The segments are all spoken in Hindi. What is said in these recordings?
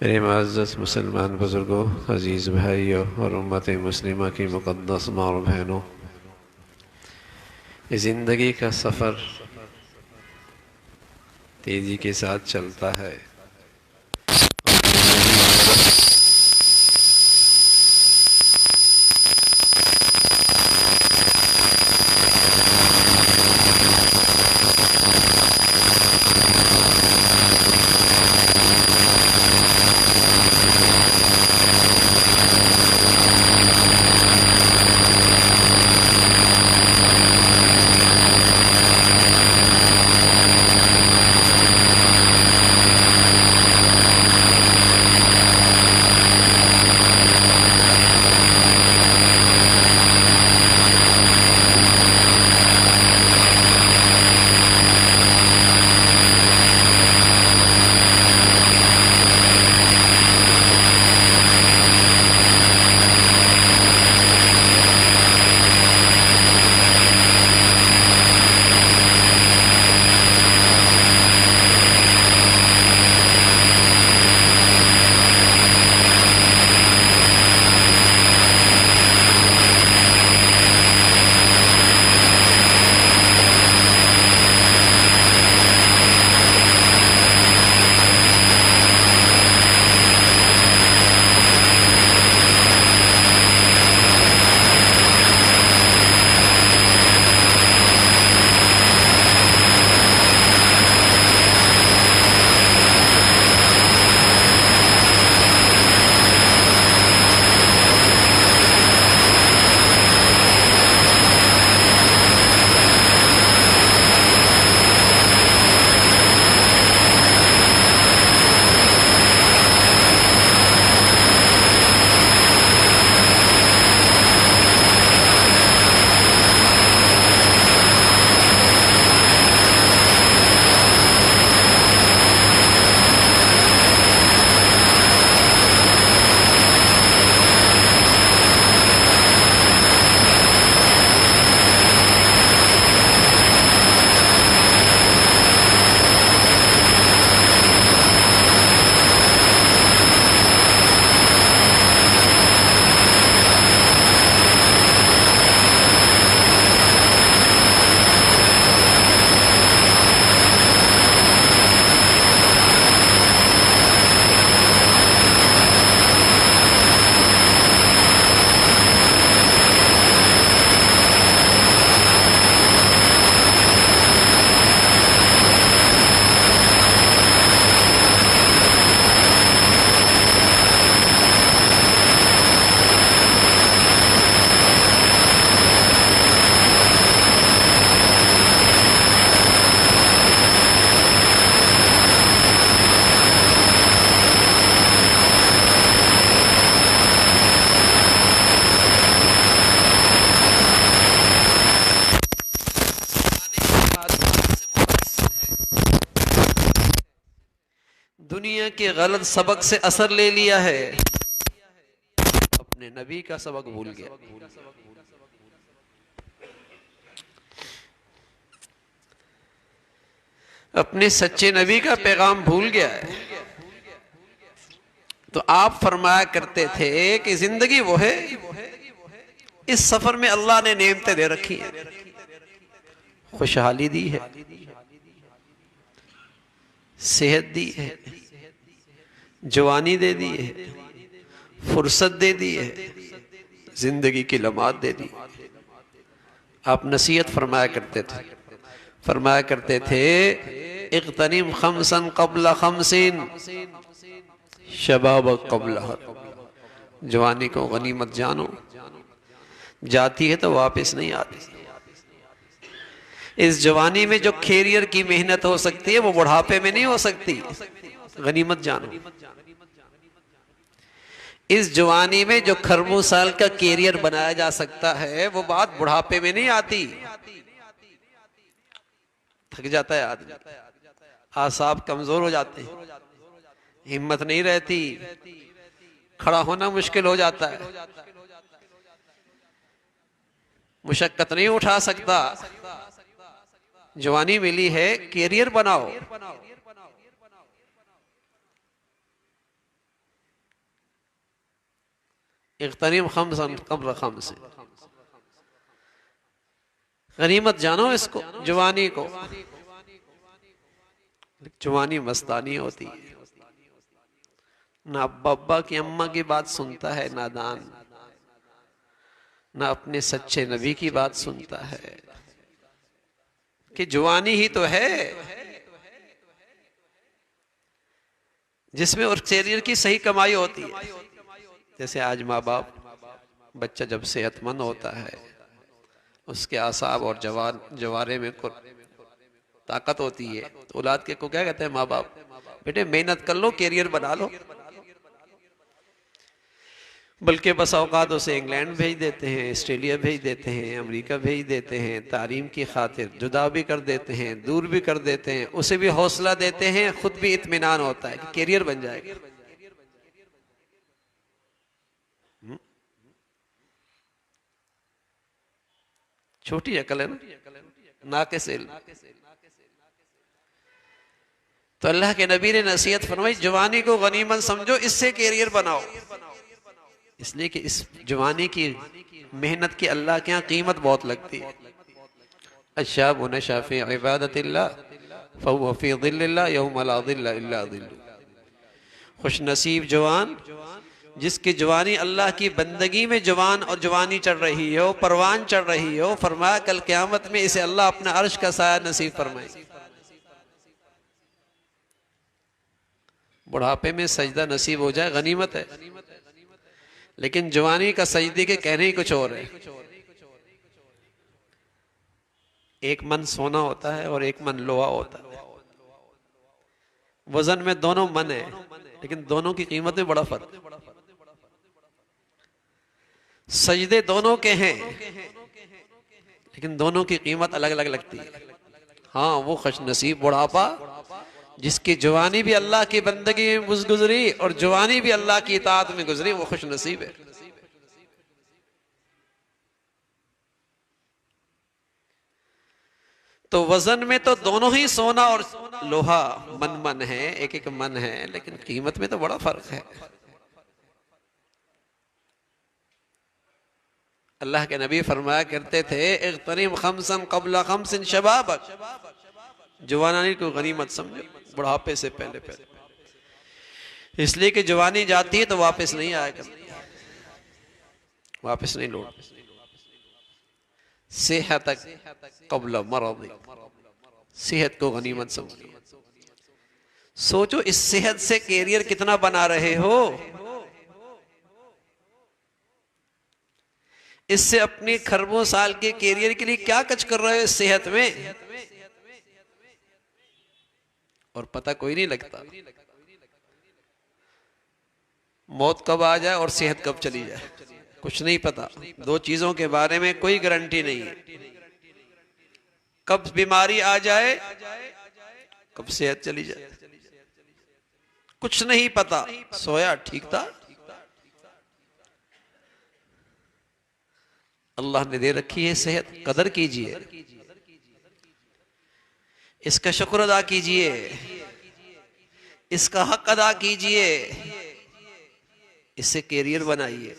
मेरे मुअज़्ज़ज़ मुसलमान बुज़ुर्गों, अज़ीज़ भाइयों और उम्मत मुस्लिमा की मुक़द्दस माँ और बहनों, ज़िंदगी का सफ़र तेज़ी के साथ चलता है। दुनिया के गलत सबक से असर ले लिया है, अपने नबी का सबक भूल गया। अपने सच्चे नबी का पैगाम भूल गया है। तो आप फरमाया करते थे कि जिंदगी वो है, इस सफर में अल्लाह ने नेमतें दे रखी है, खुशहाली दी है, सेहत दी है, जवानी दे दी है, फुर्सत दे दी है, जिंदगी की लम्हात दे दी। आप नसीहत फरमाया करते थे इक़्तनिम खमसन क़ब्ल खमसिन शबाब क़ब्ल हर। जवानी को गनीमत जानो, जाती है तो वापस नहीं आती। इस जवानी में जो कैरियर की मेहनत हो सकती है वो बुढ़ापे में नहीं हो सकती, गनीमत जानो। इस जवानी में जो खरबों साल का कैरियर बनाया जा सकता है वो बात बुढ़ापे में नहीं आती। थक जाता है आदमी, आसाब कमजोर हो जाते हैं, हिम्मत नहीं रहती, खड़ा होना मुश्किल हो जाता है, मुशक्कत नहीं उठा सकता। जवानी मिली है, कैरियर बनाओ। इग़्तनिम खमसन क़ब्ल खमसिन, गनीमत जानो इसको, जवानी को। जवानी मस्तानी होती है, ना अब्बा की अम्मा की बात सुनता है नादान, ना अपने सच्चे नबी की बात सुनता है कि जवानी ही तो है जिसमें और कैरियर की सही कमाई होती है। जैसे आज माँ बाप, बच्चा जब सेहतमंद होता है, उसके आसाब और जवारे में ताकत होती है, तो औलाद के को क्या कहते हैं माँ बाप, बेटे मेहनत कर लो, कैरियर बना लो। बल्कि बस औकात उसे इंग्लैंड भेज देते हैं, ऑस्ट्रेलिया भेज देते हैं, अमेरिका भेज देते हैं, तालीम की खातिर जुदा भी कर देते हैं, दूर भी कर देते हैं, उसे भी हौसला देते हैं, खुद भी इत्मीनान होता है कि कैरियर बन जाएगा। छोटी अकल है ना के सेल। तो अल्लाह के नबी ने नसीहत फरमाई, जवानी को गनीमत समझो, इससे कैरियर बनाओ। इसलिए कि इस जवानी की मेहनत की अल्लाह के यहाँ कीमत बहुत लगती है। अशाबु नशा फी इबादतिल्लाह फहुव फी ज़िल्लिल्लाह यौम ला ज़िल्ला इल्ला ज़िल्लुहु। खुश नसीब जवान जिसकी जवानी अल्लाह की बंदगी में जवान और जवानी चढ़ रही हो, परवान चढ़ रही हो। फरमाया कल क़यामत में इसे अल्लाह अपना अर्श का साया नसीब फरमाए। बुढ़ापे में सजदा नसीब हो जाए गनीमत है, लेकिन जवानी का सजदे के कहने ही कुछ और है। एक मन सोना होता है और एक मन लोहा होता है। वजन में दोनों मन है, लेकिन दोनों की कीमत में बड़ा फर्क है। सजदे दोनों के हैं, लेकिन दोनों की कीमत अलग अलग लगती है। हाँ, वो खुश नसीब बुढ़ापा जिसकी जवानी भी अल्लाह की बंदगी में गुजरी और जवानी भी अल्लाह की इताअत में गुजरी, वो खुश नसीब है। तो वजन में तो दोनों ही सोना और लोहा मन मन है, एक एक मन है, लेकिन कीमत में तो बड़ा फर्क है। अल्लाह के नबी फरमाया करते थे इग़्तनिम खमसन क़ब्ल खमसिन शबाबक, जवानी को गनीमत समझो बुढ़ापे से पहले पहले। इसलिए कि जवानी जाती है तो वापस नहीं आएगा, वापस नहीं लौट। सेहतक क़ब्ल मरद, सेहत को गनीमत समझो। सोचो इस सेहत से कैरियर कितना बना रहे हो, इससे अपनी खरबों साल के कैरियर के लिए क्या कुछ कर रहे हो इस सेहत में, और पता कोई नहीं लगता। मौत कब आ जाए और सेहत कब चली जाए कुछ नहीं पता। दो चीजों के बारे में कोई गारंटी नहीं है, कब बीमारी आ जाए, कब सेहत चली जाए, कुछ नहीं पता। सोया ठीक था, अल्लाह ने दे रखी है सेहत, कदर कीजिए। इसका शुक्र अदा कीजिए, इसका हक अदा कीजिए, इससे कैरियर बनाइए।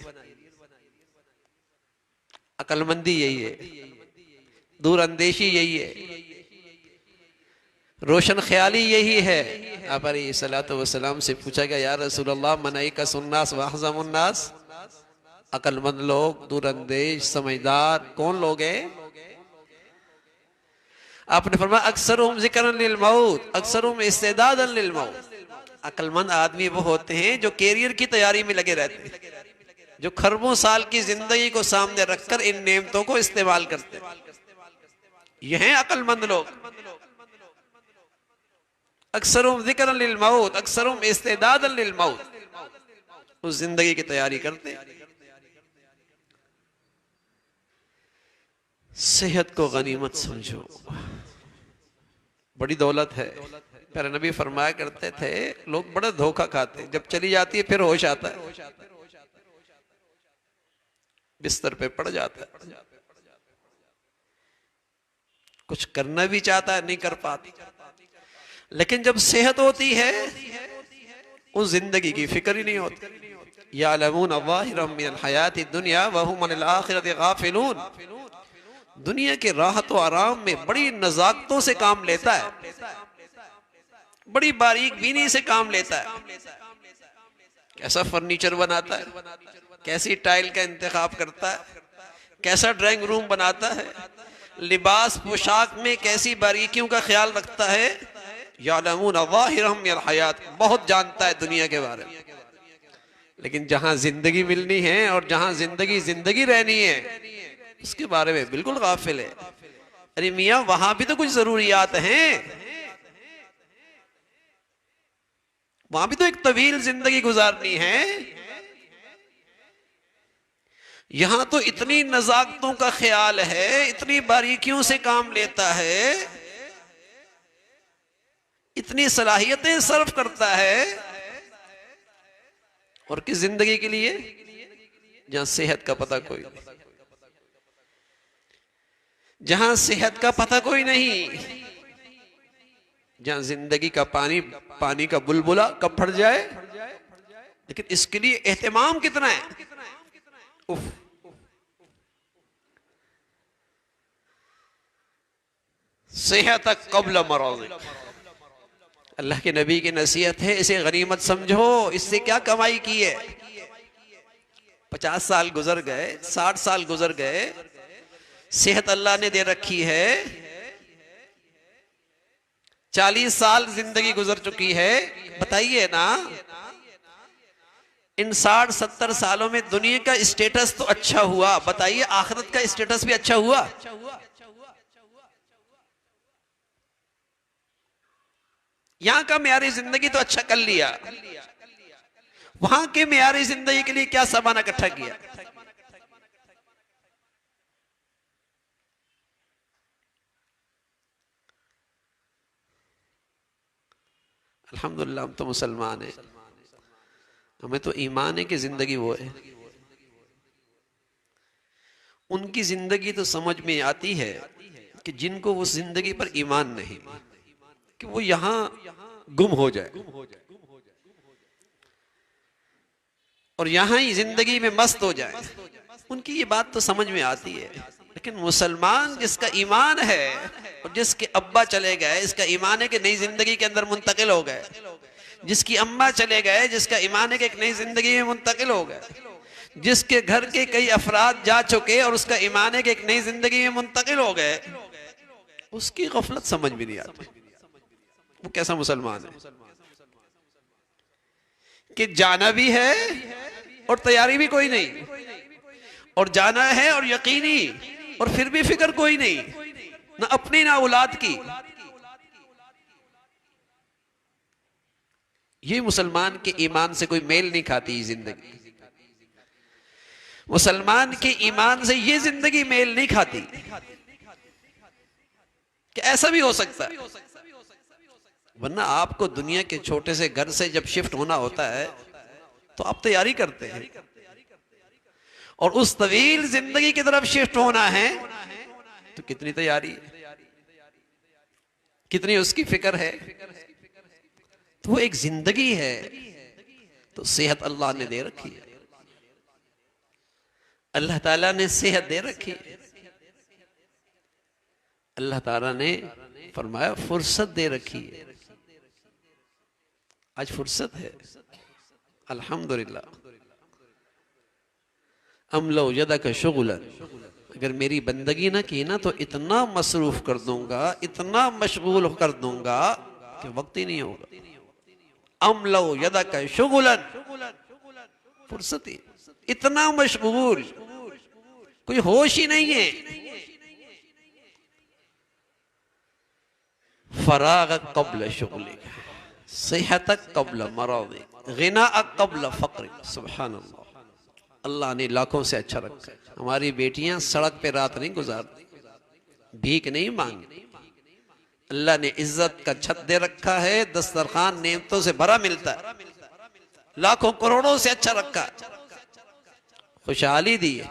अक्लमंदी यही है, दूरअंदेशी यही है, रोशन ख्याली यही है। आप अलैहिस्सलातु वस्सलाम से पूछा गया, या रसूल अल्लाह मनाई का सुन्नास वहज़मुन्नास, अक्लमंद लोग, दूरअंदेश, समझदार कौन लोग हैं? आपने फरमाया अक्सरुहुम ज़िक्रन लिल मौत, अक्सरुहुम इस्तिदादन लिल मौत। अक्लमंद आदमी वो होते हैं जो कैरियर की तैयारी में लगे रहते हैं, जो खरबों साल की जिंदगी को सामने रखकर इन नेमतों को इस्तेमाल करते हैं। ये हैं अक्लमंद लोग। अक्सरुहुम ज़िक्रन लिल मौत, अक्सरुहुम इस्तिदादन लिल मौत, उस जिंदगी की तैयारी करते हैं। सेहत को गनीमत समझो, बड़ी दौलत है। प्यारे नबी फरमाया करते थे, लोग बड़ा धोखा खाते हैं, जब चली जाती है फिर होश आता है, बिस्तर पे पड़ जाता है, कुछ करना भी चाहता है नहीं कर पाता। लेकिन जब सेहत होती है उस जिंदगी की फिक्र ही नहीं होती। यालमून ज़ाहिरम मिनल हयाति दुनिया व हुम अनिल आखिरति गाफिलून। दुनिया के राहत और आराम में बड़ी नजाकतों से काम लेता है, बड़ी बारीक बीनी से काम लेता है। कैसा फर्नीचर बनाता है, कैसी टाइल का इंतखाब करता है, कैसा ड्राइंग रूम बनाता है, लिबास पोशाक में कैसी बारीकियों का ख्याल रखता है। यालमून ज़ाहिरम मिनल हयात, बहुत जानता है दुनिया के बारे में। लेकिन जहां जिंदगी मिलनी है और जहां जिंदगी जिंदगी रहनी है उसके बारे में बिल्कुल गाफिल है। अरे मियां, वहां भी तो कुछ जरूरियात हैं, वहां भी तो एक तवील जिंदगी गुजारनी है। यहां तो इतनी नजाकतों का ख्याल है, इतनी बारीकियों से काम लेता है, इतनी सलाहियतें सर्व करता है। और किस जिंदगी के लिए? जहां सेहत का पता कोई नहीं, जहां सेहत का पता कोई नहीं, जहां जिंदगी का पानी का बुलबुला कब फट जाए। लेकिन इसके लिए एहतमाम कितना है। उफ। सेहत कब्ल मराज़िक, अल्लाह के नबी की नसीहत है, इसे गनीमत समझो। इससे क्या कमाई की है? 50 साल गुजर गए, 60 साल गुजर गए, सेहत अल्लाह ने दे रखी है, 40 साल जिंदगी गुजर चुकी है। बताइए ना, इन 60-70 सालों में दुनिया का स्टेटस तो अच्छा हुआ, बताइए आखिरत का स्टेटस भी अच्छा हुआ? यहां का मेयारी जिंदगी तो अच्छा कर लिया, वहां के मेयारी जिंदगी के लिए क्या सामान इकट्ठा किया? अल्हम्दुलिल्लाह हम तो मुसलमान हैं, हमें तो ईमान है कि जिंदगी वो है। उनकी जिंदगी तो समझ में आती है कि जिनको वो जिंदगी पर ईमान नहीं, कि वो यहां गुम हो जाए और यहां ही जिंदगी में मस्त हो जाए, उनकी ये बात तो समझ में आती है। लेकिन मुसलमान जिसका ईमान है और जिसके अब्बा चले गए, इसका ईमान है कि नई जिंदगी के अंदर मुंतकिल हो गए, जिसकी अम्मा चले गए, जिसका ईमान है कि एक नई जिंदगी में मुंतकिल हो गए, जिसके घर के कई अफराद जा चुके और उसका ईमान है कि एक नई जिंदगी में मुंतकिल हो गए, उसकी गफलत समझ में नहीं आती। वो कैसा मुसलमान है कि जाना भी है और तैयारी भी कोई नहीं, और जाना है और यकीनी, और फिर भी फिक्र कोई नहीं, ना अपनी ना औलाद की। ये मुसलमान के ईमान से कोई मेल नहीं खाती जिंदगी। मुसलमान के ईमान से ये जिंदगी मेल नहीं खाती कि ऐसा भी हो सकता है। वरना आपको दुनिया के छोटे से घर से जब शिफ्ट होना होता है तो आप तैयारी करते हैं, और उस तवील जिंदगी की तरफ शिफ्ट होना है तो कितनी तैयारी है। कितनी उसकी फिक्र है। तो वो एक जिंदगी है। तो सेहत अल्लाह ने दे रखी है, अल्लाह ताला ने सेहत दे रखी है। अल्लाह ताला ने फरमाया फुर्सत दे रखी है। आज फुर्सत है, अल्हम्दुलिल्लाह। अमलो यदा का शुगलन, अगर मेरी बंदगी ना की ना तो इतना मसरूफ कर दूंगा, इतना मशगूल कर दूंगा कि वक्त ही नहीं होगा। अमलो यदा का शुगलन, फुर्सत ही, इतना मशगूल, कोई होश ही नहीं है। फराग कब्ल शुगली, सेहत कब्ल मरादी, गिना कब्ल फक्र। सुभान अल्लाह, अल्लाह ने लाखों से अच्छा रखा है। हमारी बेटियां सड़क पे रात नहीं गुजारती, भीख नहीं मांगती। अल्लाह ने इज्जत का छत दे रखा है, दस्तरखान नेमतों से भरा मिलता है, लाखों करोड़ों से अच्छा रखा है, खुशहाली दी है,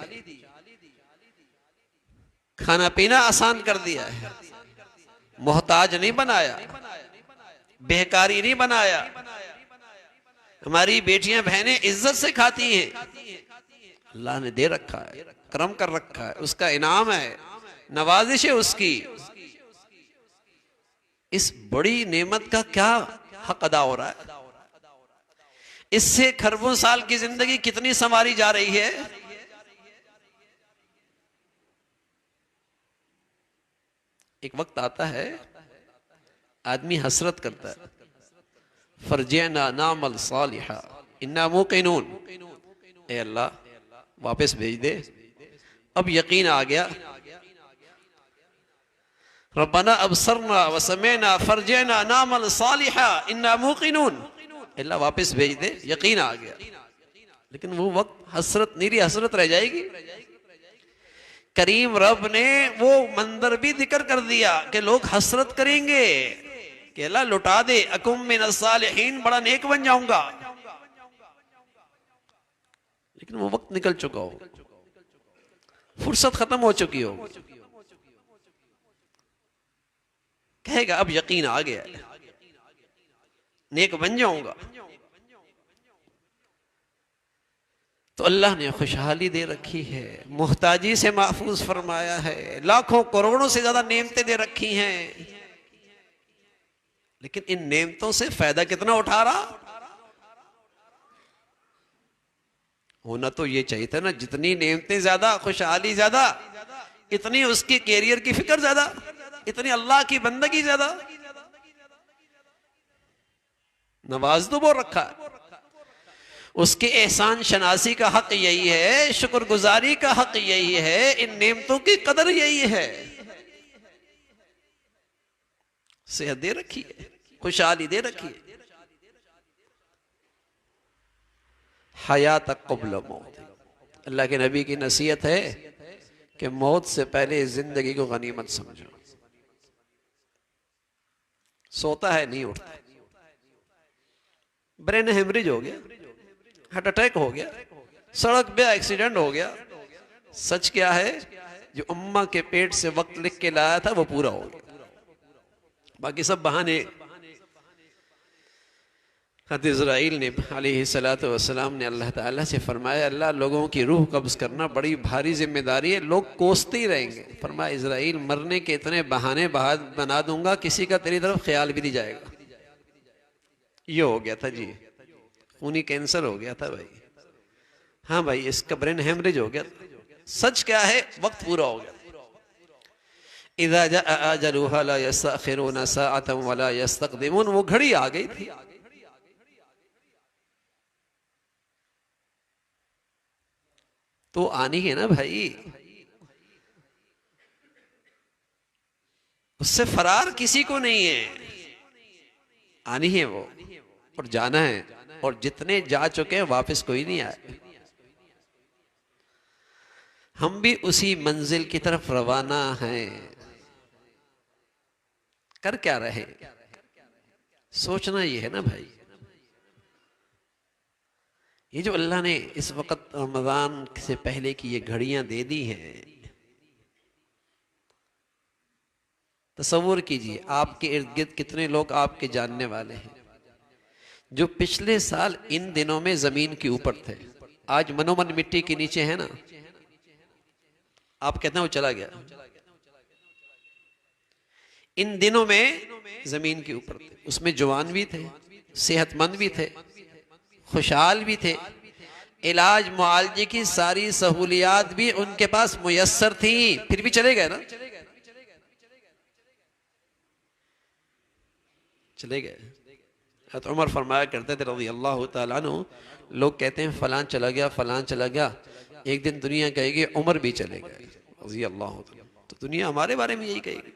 खाना पीना आसान कर दिया है, मोहताज नहीं बनाया, बेहकारी नहीं बनाया। हमारी बेटियां बहनें इज्जत से खाती हैं, अल्लाह ने दे रखा है, करम कर रखा है, उसका इनाम है, नवाजिश है उसकी। इस बड़ी नेमत का क्या हक अदा हो रहा है? इससे खरबों साल की जिंदगी कितनी संवारी जा रही है। एक वक्त आता है आदमी हसरत करता है, फरजना नामल सालिहा इन्ना मुकिनून, ए अल्लाह वापस भेज दे। अब यकीन आ गया, रब्बना अबसरना व समेना फरजना नामल सालिहा इन्ना मुकिनून, अल्लाह वापस भेज दे, यकीन आ गया। लेकिन वो वक्त हसरत, नीरी हसरत रह जाएगी। करीम रब ने वो मंजर भी जिक्र कर दिया कि लोग हसरत करेंगे कि अल्लाह लुटा दे, अकुम मिन सालिहीन, बड़ा नेक बन जाऊंगा। लेकिन वो वक्त निकल चुका हो, फुर्सत खत्म हो चुकी हो, कहेगा अब यकीन आ गया, नेक बन जाऊंगा। तो अल्लाह ने खुशहाली दे रखी है, मुहताजी से महफूज फरमाया है, लाखों करोड़ों से ज्यादा नेमतें दे रखी हैं। लेकिन इन नेमतों से फायदा कितना उठा रहा? होना तो ये चाहिए था ना, जितनी नेमतें ज्यादा, खुशहाली ज्यादा, इतनी उसकी कैरियर की फिक्र ज्यादा, इतनी अल्लाह की बंदगी ज्यादा। नवाज तो वो रखा है, उसके एहसान शनासी का हक यही है, शुक्रगुजारी का हक यही है, इन नेमतों की कदर यही है। सेहत दे रखी है, खुशहाली दे रखी है, हयात क़ब्ल मौत। अल्लाह के नबी की नसीहत है कि मौत से पहले जिंदगी को गनीमत समझो। सोता है नहीं उठता, ब्रेन हेमरेज हो गया, हार्ट अटैक हो गया, सड़क पे एक्सीडेंट हो गया, सच क्या है? जो अम्मा के पेट से वक्त लिख के लाया था वो पूरा हो गया, बाकी सब बहाने। हज़रत इज़राइल ने अलैहिस्सलातु वस्सलाम ने अल्लाह ताला से फरमाया, अल्लाह लोगों की रूह कब्ज करना बड़ी भारी जिम्मेदारी है, लोग कोसते ही रहेंगे। फरमाया इज़राइल मरने के इतने बहाने बना दूंगा, किसी का तेरी तरफ ख्याल भी नहीं जाएगा। ये हो गया था जी, खूनी कैंसर हो गया था भाई, हाँ भाई इसका ब्रेन हेमरेज हो गया। सच क्या है? वक्त पूरा हो गया। इज़ा जाअ अजलुहा ला यस्तअखिरूना साअतन वला यस्तक़दिमून, वो घड़ी आ गई थी। तो आनी है ना भाई, उससे फरार किसी को नहीं है, आनी है वो और जाना है। और जितने जा चुके हैं वापस कोई नहीं आए। हम भी उसी मंजिल की तरफ रवाना हैं। कर क्या रहे? सोचना ये है ना भाई, ये जो अल्लाह ने इस वक्त रमजान से पहले की ये घड़ियां दे दी हैं, तसव्वुर कीजिए आपके इर्द गिर्द कितने लोग आपके जानने वाले हैं जो पिछले साल इन दिनों में जमीन के ऊपर थे, आज मनोमन मिट्टी के नीचे है ना। आप कहते हैं वो चला गया, इन दिनों में जमीन के ऊपर थे, उसमें जवान भी थे, सेहतमंद भी थे, खुशहाल भी थे, इलाज मुआलजे की सारी सहूलियात भी उनके पास मुयस्सर थी, फिर भी चले गए ना, चले गए। हज़रत उमर फरमाया करते थे रज़ी अल्लाह तआला अन्हु, लोग कहते हैं फलां चला गया, फलां चला गया, एक दिन दुनिया कहेगी उमर भी चले गए रज़ी अल्लाह तआला। तो दुनिया हमारे बारे में यही कहेगी।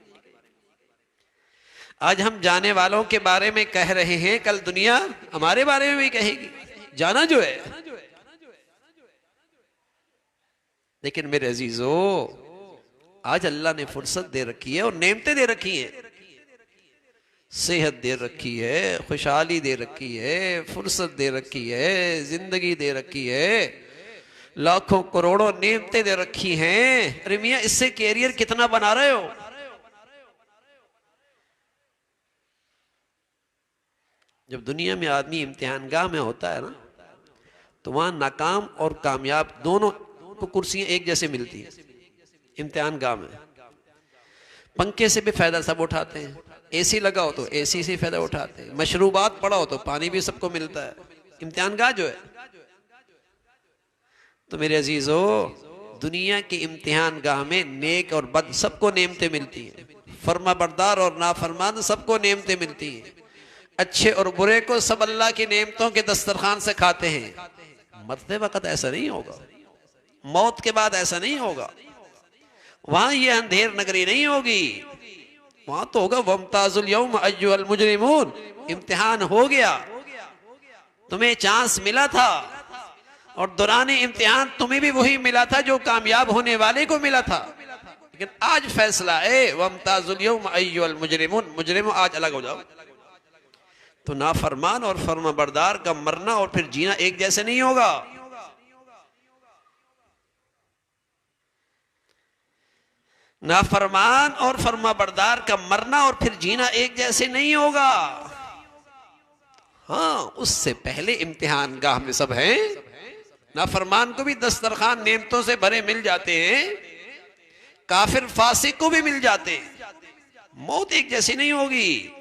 आज हम जाने वालों के बारे में कह रहे हैं, कल दुनिया हमारे बारे में भी कहेगी, जाना जो है। लेकिन मेरे अजीजों, आज अल्लाह ने फुर्सत दे रखी है और नेमतें दे रखी हैं, सेहत दे रखी है, खुशहाली दे रखी है, फुर्सत दे रखी है, जिंदगी दे रखी है, लाखों करोड़ों नेमतें दे रखी हैं। अरे मियां, इससे कैरियर कितना बना रहे हो? जब दुनिया में आदमी इम्तिहानगाह में होता है ना, तो वहां नाकाम और कामयाब दोनों को कुर्सियां एक जैसे मिलती हैं। इम्तिहानगाह में पंखे से भी फायदा सब उठाते हैं, एसी लगाओ तो एसी से फायदा उठाते हैं, मशरूबात पड़ाओ तो पानी भी सबको मिलता है। इम्तिहानगाह जो है, तो मेरे अजीजों, दुनिया के इम्तिहानगाह में नेक और बद सबको नेमतें मिलती हैं, फर्मा बरदार और नाफरमान सबको नेमतें मिलती हैं, अच्छे और बुरे को सब अल्लाह की नेमतों के दस्तरखान से खाते हैं। मरते वक्त ऐसा नहीं होगा, मौत के बाद ऐसा नहीं होगा, वहां ये अंधेर नगरी नहीं होगी, वहां तो होगा वमताजुल यौम अय्युहल मुजरिमून। इम्तिहान हो गया, तुम्हें चांस मिला था, और दौरान इम्तिहान तुम्हें भी वही मिला था जो कामयाब होने वाले को मिला था। लेकिन आज फैसला है वमताजुल यौम अय्युहल मुजरिमून, मुजरिमों आज अलग हो जाओ। तो नाफरमान और फर्माबरदार का मरना और फिर जीना एक जैसे नहीं होगा। नाफरमान और फर्माबरदार का मरना और फिर जीना एक जैसे नहीं होगा। हाँ, उससे पहले इम्तिहान गाह में सब हैं। नाफरमान को भी दस्तरखान नेमतों से भरे मिल जाते हैं, काफिर फासिक को भी मिल जाते हैं। मौत एक जैसी नहीं होगी,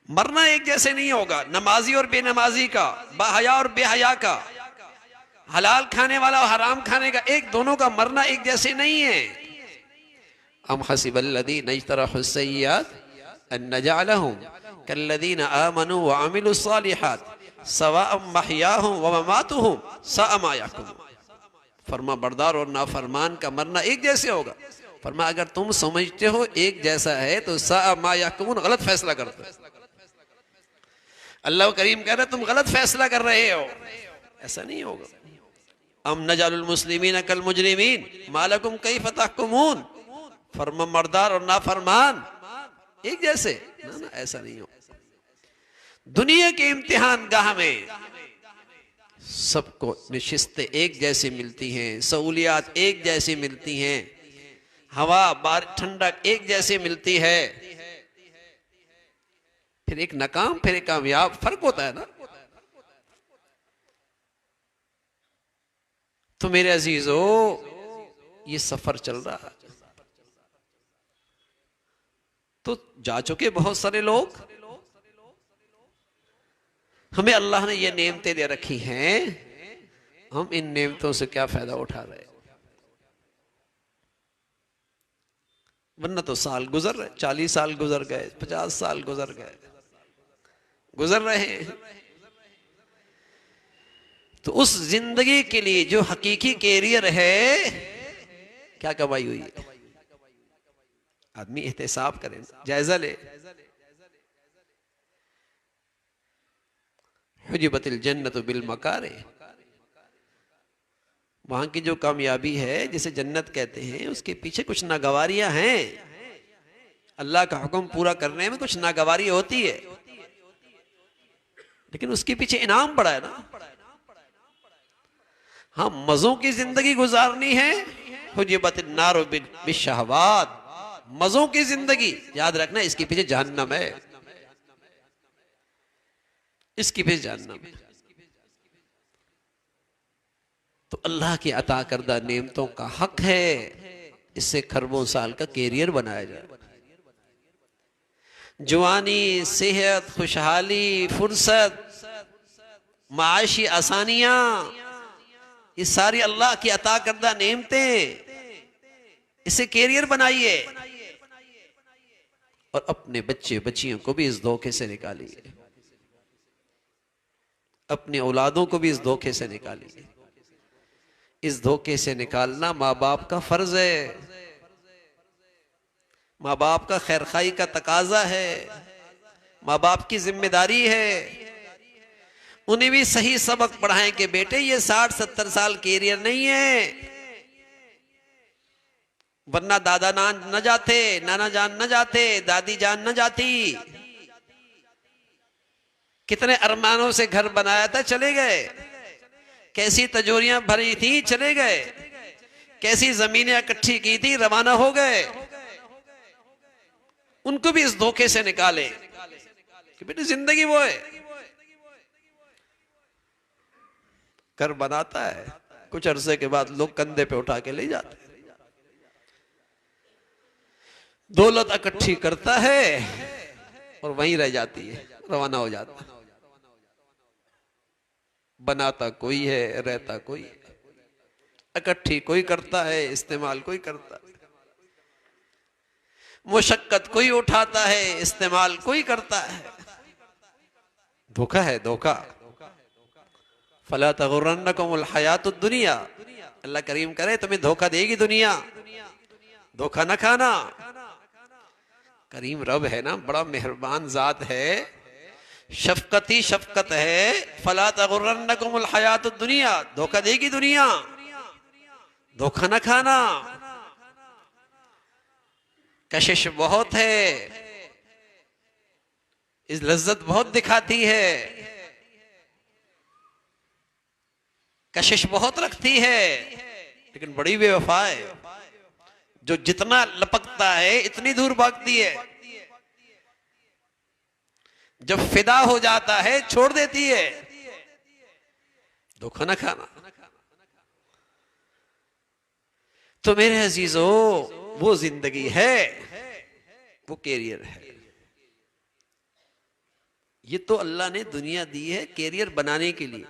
मरना एक जैसे नहीं होगा। नमाजी और बेनमाजी का, बाहया और बेहया का, हलाल खाने वाला और हराम खाने का, एक दोनों का मरना एक जैसे नहीं है। अम हसिबल्लज़ीना इज्तरहुस्सय्यात अन नजअलहुम कल्लज़ीना आमनू व अमिलुस्सालिहात सवाअम महयाहुम व ममातुहुम साअ मा यहकुमून। फरमा बरदार और नाफरमान का मरना एक जैसे होगा। फरमा अगर तुम समझते हो एक जैसा है तो साअ मा यहकुमून, गलत फैसला करते हो। अल्लाह करीम कह रहे तुम गलत फैसला कर रहे हो, ऐसा नहीं होगा। अम नजअलुल मुस्लिमीन कल मुजरिमीन मा लकुम कैफ तहकुमून। फर्मा मर्दार और नाफरमान एक जैसे ना, ना ऐसा नहीं हो। दुनिया के इम्तिहान गाह में सबको निशिस्तें एक जैसी मिलती हैं, सहूलियात एक जैसी मिलती हैं, हवा बारिश ठंडक एक जैसी मिलती है। फिर एक नाकाम फिर एक कामयाब, फर्क होता है ना। तो मेरे अजीजों, ये सफर चल रहा है, तो जा चुके बहुत सारे लोग। हमें अल्लाह ने ये नेमतें दे रखी हैं, हम इन नेमतों से क्या फायदा उठा रहे हैं? वरना तो साल गुजर रहे, 40 साल गुजर गए, 50 साल गुजर गए, गुजर रहे हैं। तो उस जिंदगी के लिए जो हकीकी कैरियर है, क्या कमाई हुई है? आदमी एहतिसाब करे, जायजा ले। हुजिबतिल जन्नतु बिल मकारे, वहां की जो कामयाबी है जिसे जन्नत कहते हैं, उसके पीछे कुछ नागवारियां हैं। अल्लाह का हुक्म पूरा करने में कुछ नागवारी होती है, लेकिन उसके पीछे इनाम बड़ा है ना। हाँ, मजों की जिंदगी गुजारनी है, हुजिबत नार बिशहवात, मजों की जिंदगी, याद रखना इसके पीछे जहन्नम है, इसके पीछे जहन्नम है। तो अल्लाह की अता करदा नेमतों का हक है, इससे खरबों साल का कैरियर बनाया जाए। जवानी, सेहत, खुशहाली, फुर्सत, माशी आसानियां, ये सारी अल्लाह की अता करदा नेमतें, इसे कैरियर बनाइए और अपने बच्चे बच्चियों को भी इस धोखे से निकालिए, अपनी औलादों को भी इस धोखे से निकालिए। इस धोखे से निकालना माँ बाप का फर्ज है, माँ बाप का खैरखाई का तकाजा है, माँ बाप की जिम्मेदारी है। उन्हें भी सही सबक पढ़ाएं कि बेटे ये 60-70 साल कैरियर नहीं है, वरना दादा नान न जाते, नाना जान न जाते, दादी जान न जाती। कितने अरमानों से घर बनाया था, चले गए। कैसी तजोरियां भरी थी, चले गए। कैसी जमीनें इकट्ठी की थी, रवाना हो गए। उनको भी इस धोखे से निकाले कि बेटी जिंदगी वो है, घर बनाता है, कुछ अरसे के बाद लोग कंधे पे उठा के ले जाते, दौलत इकट्ठी करता है और वहीं रह जाती है, रवाना हो जाता है। बनाता कोई है, रहता कोई है, इकट्ठी कोई करता है, इस्तेमाल कोई करता है, मुशक्कत कोई उठाता है, इस्तेमाल कोई करता है। धोखा है, धोखा। फला तगुर्रन्नकुमुल हयातुद दुनिया, अल्लाह करीम करे तुम्हें धोखा देगी दुनिया, धोखा न खाना। करीम रब है ना, बड़ा मेहरबान जात है, शफकती शफकत है। फला तगुर्रन्नकुमुल हयातुद दुनिया, धोखा देगी दुनिया, धोखा न खाना। कशिश बहुत है, इस लज्जत बहुत दिखाती है, कशिश बहुत रखती है, लेकिन बड़ी बेवफा है। जो जितना लपकता है इतनी दूर भागती है, जब फिदा हो जाता है छोड़ देती है। धोखा न खाना। तो मेरे अजीजों, वो जिंदगी है, वो कैरियर है। ये तो अल्लाह ने दुनिया दी है कैरियर बनाने के लिए।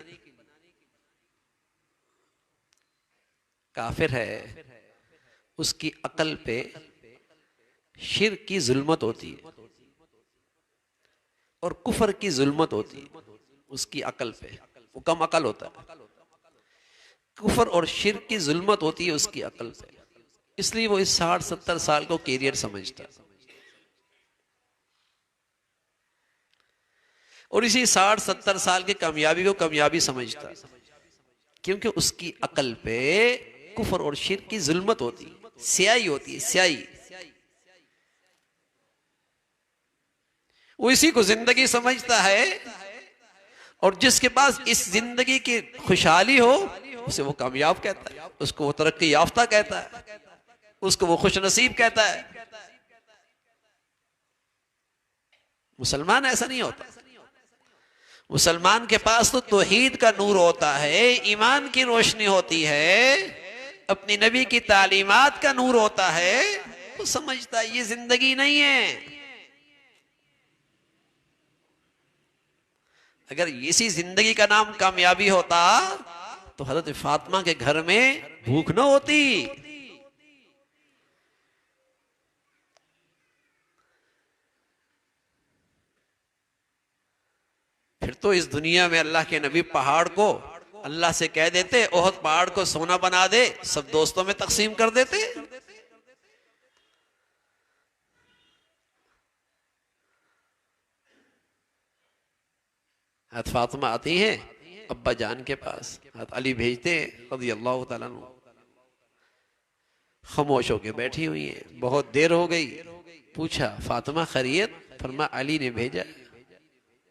काफिर है, उसकी अकल पे शिर्क की जुल्मत होती है और कुफर की जुल्मत होती है उसकी अकल पे, वो कम अकल होता है। कुफर और शिर्क की जुल्मत होती है उसकी अकल पे, इसलिए वो इस 60-70 साल को कैरियर समझता है। और इसी 60-70 साल की कामयाबी को कामयाबी समझता है, क्योंकि उसकी अकल पे कुफर और शिर्क की जुल्मत होती है, स्याही होती है, स्याही। वो इसी को जिंदगी समझता है, और जिसके पास इस जिंदगी की खुशहाली हो उसे वो कामयाब कहता है, उसको वो तरक्की याफ्ता कहता है, उसको वो खुश नसीब कहता है। मुसलमान ऐसा नहीं होता। मुसलमान के पास तो तौहीद का नूर होता है, ईमान की रोशनी होती है, अपनी नबी की तालीमात का नूर होता है। वो समझता है ये जिंदगी नहीं है। अगर इसी जिंदगी का नाम कामयाबी होता तो हजरत फातिमा के घर में भूख न होती। फिर तो इस दुनिया में अल्लाह के नबी पहाड़ को अल्लाह से कह देते ओहद पहाड़ को सोना बना दे, सब दोस्तों में तकसीम कर देते। हज़रत फातिमा आती हैं अब्बा जान के पास, हज़रत अली भेजते रज़ी अल्लाह तआला अन्हु। खामोश होके बैठी हुई हैं, बहुत देर हो गई। पूछा फातिमा खैरियत? फरमा अली ने भेजा।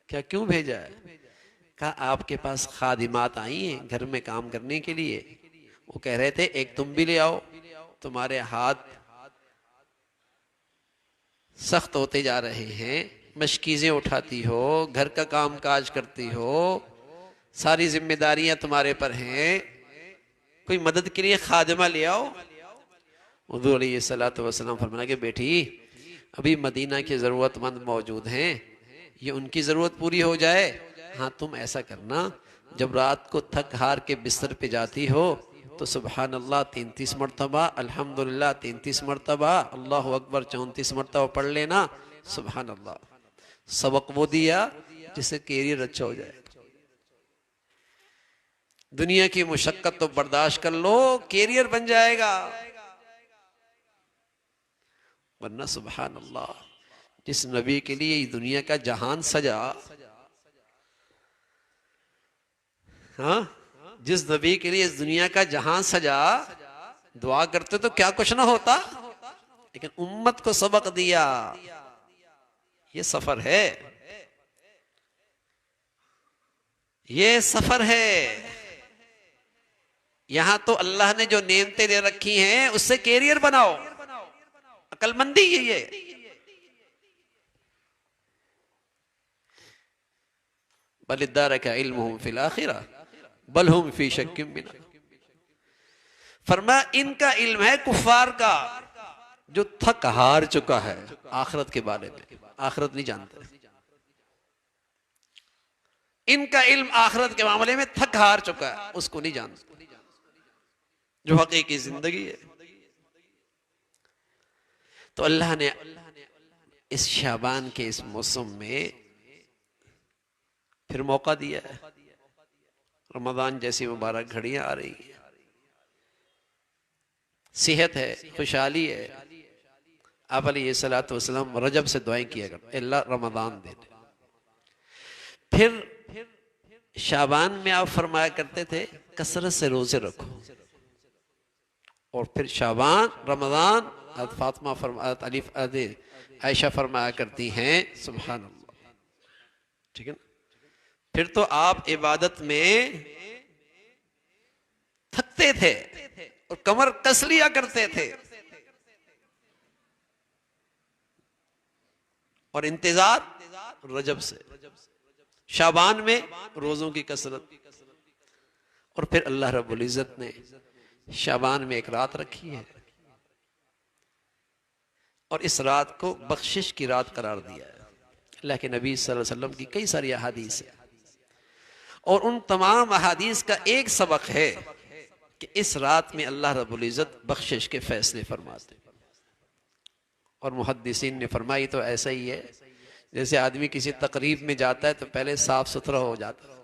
क्या, क्यों भेजा है? कहा आपके पास खादिमात आई हैं घर में काम करने के लिए, वो कह रहे थे एक तुम भी ले आओ। तुम्हारे हाथ सख्त होते जा रहे हैं, मशकीज़ें उठाती हो, घर का काम काज करती हो, सारी जिम्मेदारियां तुम्हारे पर हैं, कोई मदद के लिए खादिमा ले आओ। हुज़ूर अलैहिस्सलातु वस्सलाम फरमाया कि बेटी, अभी मदीना के ज़रूरतमंद मौजूद हैं, ये उनकी ज़रूरत पूरी हो जाए। हाँ, तुम ऐसा करना, जब रात को थक हार के बिस्तर पे जाती हो तो सुबहान अल्लाह 33 मरतबा, अल्हम्दुलिल्लाह 33 मरतबा, अल्लाहु अकबर 34 मरतबा पढ़ लेना। सुबहान अल्लाह, सबक वो दिया जिससे कैरियर अच्छा हो जाए। दुनिया की मुशक्कत तो बर्दाश्त कर लो, कैरियर बन जाएगा। वरना सुबहान अल्लाह, जिस नबी के लिए इस दुनिया का जहान सजा, हाँ, जिस नबी के लिए इस दुनिया का जहां सजा, दुआ करते तो क्या कुछ ना होता, लेकिन उम्मत को सबक दिया। ये सफर है, ये सफर है। यहां तो अल्लाह ने जो नेमतें दे रखी हैं उससे कैरियर बनाओ। अकलमंदी यही है। बलिदारका इल्मुहुम फिल आखिरा बल हुम फी शक्किम मिना। फरमाया इनका इल्म है कुफार का, जो थक हार चुका है आखिरत के बारे में, आखिरत नहीं जानते। इनका इल्म आखिरत के मामले में थक हार चुका है, उसको नहीं जानते, जो हकीकी जिंदगी है। तो अल्लाह ने इस शाबान के इस मौसम में फिर मौका दिया है। रमजान जैसी मुबारक घड़ियां आ रही है, सेहत है, खुशहाली है। आप अलैहिस्सलातु वस्सलाम रजब से दुआएं किया करते, अल्लाह रमजान दे दे। फिर शाबान में आप फरमाया करते थे कसरत से रोजे रखो, और फिर शाबान रमजान फातिमा आयशा फरमाया करती हैं सुभान अल्लाह, ठीक है ना। फिर तो आप इबादत में थकते थे और कमर कस लिया करते थे, और इंतजार रजब से, शाबान में रोजों की कसरत। और फिर अल्लाह रब्बुल इज्जत ने शाबान में एक रात रखी है, और इस रात को बख्शिश की रात करार दिया है। अल्लाह के नबी सल्लल्लाहु अलैहि वसल्लम की कई सारी अहादीस है, और उन तमाम अहादीस का एक सबक है कि इस रात में अल्लाह रब्बुल इज्जत बख्शिश के फैसले फरमाते। और मुहद्दिसीन ने फरमाई तो ऐसा ही है, जैसे आदमी किसी तकरीब में जाता है तो पहले साफ सुथरा हो जाता है।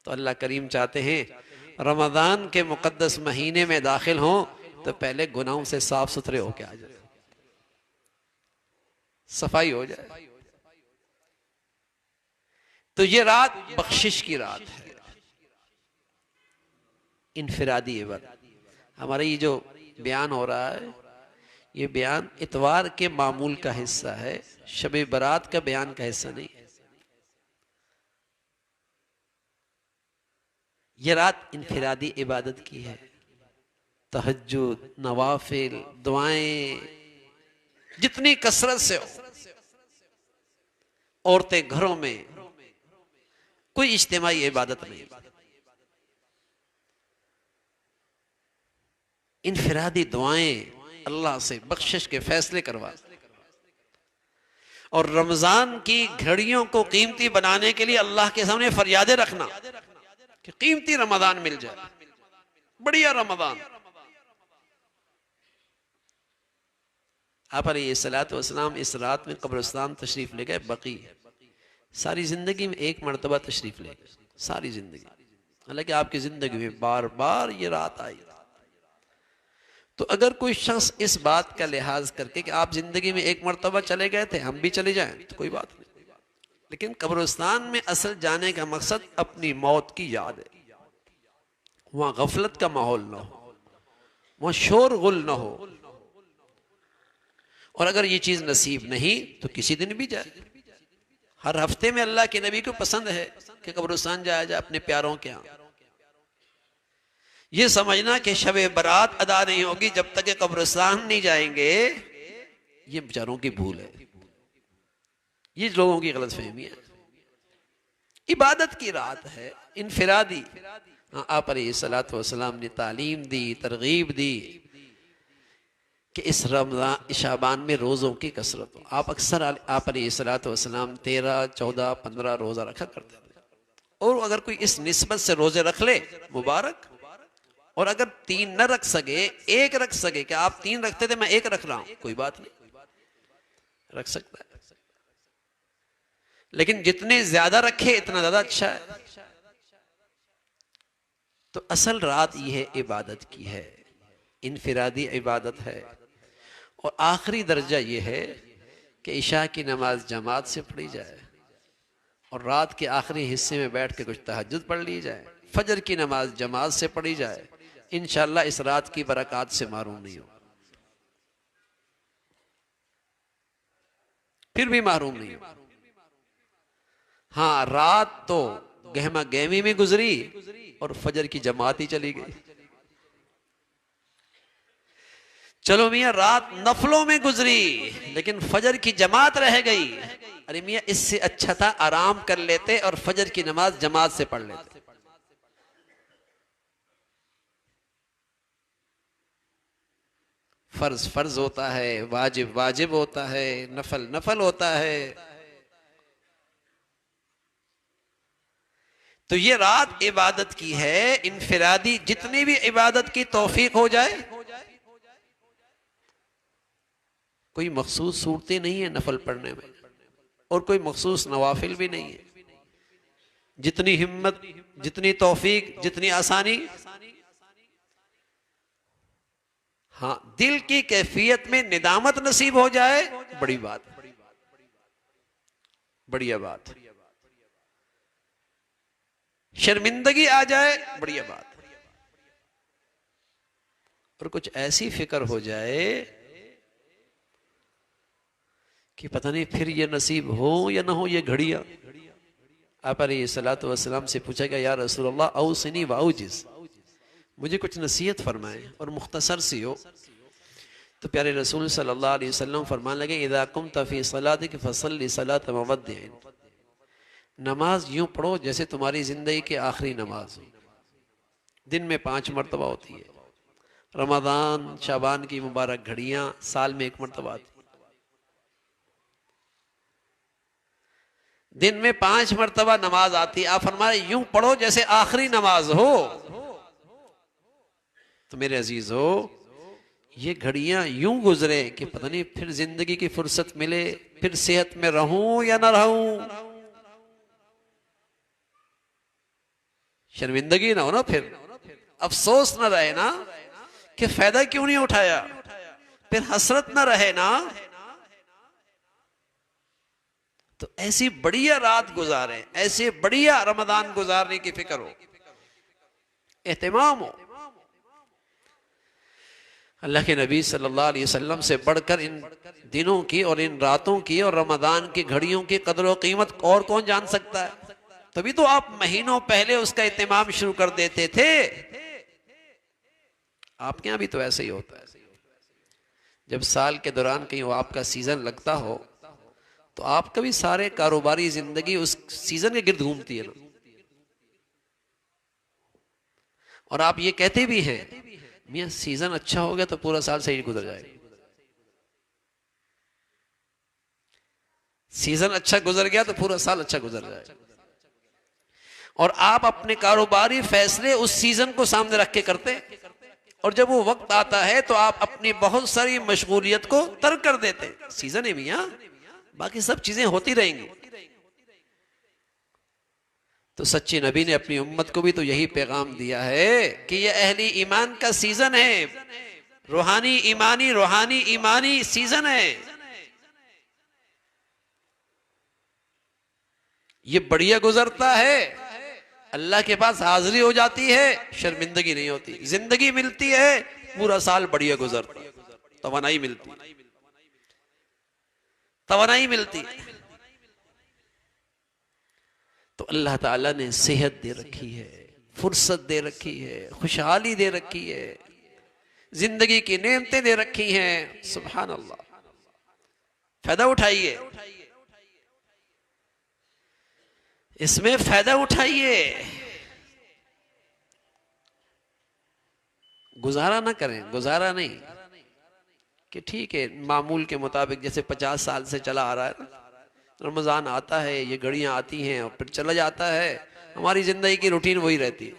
तो अल्लाह करीम चाहते हैं रमजान के मुकद्दस महीने में दाखिल हों तो पहले गुनाहों से साफ सुथरे होके आ जाए, सफाई हो जाए। तो ये रात बख्शिश की रात है, इनफिरादी इबादत। हमारा ये जो बयान हो रहा है, ये बयान इतवार के मामूल का हिस्सा है, शबे बरात का बयान का हिस्सा नहीं है। ये रात इनफिरादी इबादत की है। तहज्जुद, नवाफिल, दुआएं जितनी कसरत से हो, औरतें घरों में, कोई इज्तिमाई इबादत नहीं, इनफिरादी दुआएं, अल्लाह से बख्शिश के फैसले करवा। और रमजान की घड़ियों को कीमती बनाने के लिए अल्लाह के सामने फरियादें रखना कि कीमती रमजान मिल जाए, बढ़िया रमजान। आप अलैहिस्सलातु वस्सलाम इस रात में कब्रिस्तान तशरीफ ले गए, बकी सारी जिंदगी में एक मरतबा तशरीफ ले गए, सारी जिंदगी। हालांकि आपकी जिंदगी में बार बार ये रात आई। तो अगर कोई शख्स इस बात का लिहाज करके कि आप जिंदगी में एक मरतबा चले गए थे, हम भी चले जाएं, तो कोई बात नहीं। लेकिन कब्रिस्तान में असल जाने का मकसद अपनी मौत की याद है। वहां गफलत का माहौल ना हो, वहां शोर गुल ना हो। और अगर ये चीज नसीब नहीं तो किसी दिन भी जाए। हर हफ्ते में अल्लाह के नबी को पसंद है कि कब्रिस्तान जाया जाए अपने प्यारों के यहाँ। ये समझना कि शब बारात अदा नहीं होगी जब तक कि कब्रिस्तान नहीं जाएंगे, ये बेचारों की भूल है, ये लोगों की गलतफहमी है। इबादत की रात है, इनफिरादी। आप अलैहिस्सलातु वस्सलाम ने तालीम दी, तरगीब दी कि इस रमजान शाबान में रोज़ों की कसरत हो। आप अक्सर आप अलैहिस्सलातु वस्सलाम 13, 14, 15 रोज़ा रखा करते थे, और अगर कोई इस निस्बत से रोज़े रख ले मुबारक, और अगर 3 न रख सके, 1 रख सके, कि आप 3 रखते थे मैं 1 रख रहा हूं, कोई बात नहीं, रख सकता है। लेकिन जितने ज्यादा रखे इतना ज्यादा अच्छा है। तो असल रात यह है इबादत की है, इनफिरादी इबादत है। और आखिरी दर्जा यह है कि इशा की नमाज जमात से पढ़ी जाए, और रात के आखिरी हिस्से में बैठ के कुछ तहज्जुद पढ़ ली जाए, फजर की नमाज जमात से पढ़ी जाए। इंशाअल्लाह इस रात की बरकत से महरूम नहीं हो, फिर भी महरूम नहीं हो। हाँ, रात तो गहमा गहमी में गुजरी और फजर की जमात ही चली गई। चलो मियाँ, रात नफलों में गुजरी लेकिन फजर की जमात रह गई। अरे मियाँ, इससे अच्छा था आराम कर लेते और फजर की नमाज जमात से पढ़ लेते। फर्ज फर्ज होता है, वाजिब वाजिब होता है, नफल नफल होता है। तो ये रात इबादत की है, इनफिरादी। जितनी भी इबादत की तौफीक हो जाए, कोई मखसूस सूरतें नहीं है नफल पढ़ने में, और कोई मखसूस नवाफिल भी नहीं है। जितनी हिम्मत, जितनी तौफीक, जितनी आसानी, हाँ, दिल की कैफियत में निदामत नसीब हो जाए, बड़ी बात, बढ़िया बात। शर्मिंदगी आ जाए, बढ़िया बात। और कुछ ऐसी फिक्र हो जाए कि पता नहीं फिर ये नसीब हो या ना हो ये घड़ियां। आप अलैहिस्सलातु वस्सलाम से पूछा गया, या रसूलल्लाह औसिनी वाउजिज, मुझे कुछ नसीहत फरमाएं और मुख्तसर सी हो। तो प्यारे रसूल सल्लल्लाहु अलैहि वसल्लम फरमाने लगे, इदा कुम्त फी सलातिक फसल्ली सलात मुवद्दिइन, नमाज यूं पढ़ो जैसे तुम्हारी जिंदगी की आखिरी नमाज हो। दिन में 5 मरतबा होती है। रमजान शाबान की मुबारक घड़ियां साल में 1 मरतबा आती है। दिन में 5 मरतबा नमाज आती है। आप फरमाए यूं पढ़ो जैसे आखिरी नमाज हो। तो मेरे अजीज हो, ये घड़ियां यूं गुजरे कि पता नहीं फिर जिंदगी की फुर्सत मिले, फिर सेहत में रहूं या ना रहूं, शर्मिंदगी ना हो ना, फिर अफसोस ना रहे ना कि फायदा क्यों नहीं उठाया, फिर हसरत ना रहे ना। तो ऐसी बढ़िया रात गुजारें, ऐसे बढ़िया रमजान गुजारने की फिक्र हो, एहतिमाम हो। अल्लाह के नबी सल्लल्लाहु अलैहि वसल्लम से बढ़कर इन दिनों की और इन रातों की और रमजान की घड़ियों की कदर और कीमत और कौन जान सकता है। तभी तो आप महीनों पहले उसका इत्मीमाम शुरू कर देते थे। आपके यहां भी तो ऐसे ही होता है। जब साल के दौरान कहीं आपका सीजन लगता हो तो आपका भी सारे कारोबारी जिंदगी उस सीजन के गिर्द घूमती है ना। और आप ये कहते भी हैं, मियां सीजन अच्छा हो गया तो पूरा साल सही गुजर जाएगा, सीजन अच्छा गुजर गया तो पूरा साल अच्छा गुजर जाएगा। और आप अपने कारोबारी फैसले उस सीजन को सामने रख के करते हैं, और जब वो वक्त आता है तो आप अपनी बहुत सारी मशगूलियत को तर्क कर देते। सीजन है मियां, बाकी सब चीजें होती रहेंगी। तो सच्चे नबी ने अपनी उम्मत को भी तो यही पैगाम दिया है कि यह अहली ईमान का सीजन है, रूहानी ईमानी सीजन है। ये बढ़िया गुजरता है, अल्लाह के पास हाजिरी हो जाती है, शर्मिंदगी नहीं होती, जिंदगी मिलती है, पूरा साल बढ़िया गुजरता, तवानाई मिलती, तवानाई मिलती। तो अल्लाह ताला ने सेहत दे रखी है, फुर्सत दे रखी है, खुशहाली दे रखी है, जिंदगी की नेमतें दे रखी हैं। सुभान अल्लाह, फायदा उठाइए, इसमें फायदा उठाइए। गुजारा ना करें, गुजारा नहीं कि ठीक है मामूल के मुताबिक, जैसे 50 साल से चला आ रहा है ना, रमजान आता है, ये घड़ियां आती हैं और फिर चला जाता है, हमारी जिंदगी की रूटीन वही रहती है।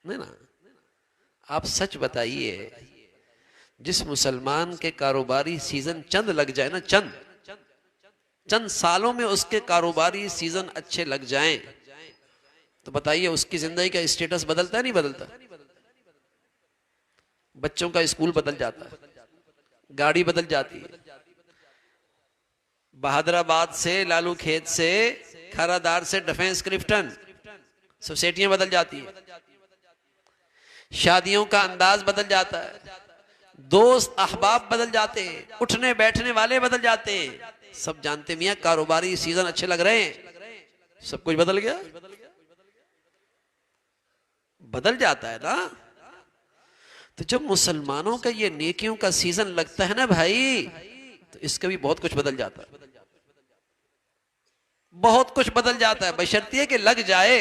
नहीं ना, आप सच बताइए, जिस मुसलमान के कारोबारी सीजन चंद लग जाए ना, चंद सालों में उसके कारोबारी सीजन अच्छे लग जाएं, तो बताइए उसकी जिंदगी का स्टेटस बदलता है नहीं बदलता? बच्चों का स्कूल बदल जाता है, गाड़ी बदल जाती है, बहादुराबाद से, लालू खेत से, खरादार से डिफेंस क्लिफ्टन, सोसाइटियां बदल जाती है, शादियों का अंदाज बदल जाता है, दोस्त अहबाब बदल जाते हैं, उठने बैठने वाले बदल जाते हैं। सब जानते मियां कारोबारी सीजन अच्छे लग रहे हैं, सब कुछ बदल गया, बदल जाता है ना। तो जब मुसलमानों का ये नेकियों का सीजन लगता है ना भाई, तो इसका भी बहुत कुछ बदल जाता है, बहुत कुछ बदल जाता है, बशर्तिये कि लग जाए,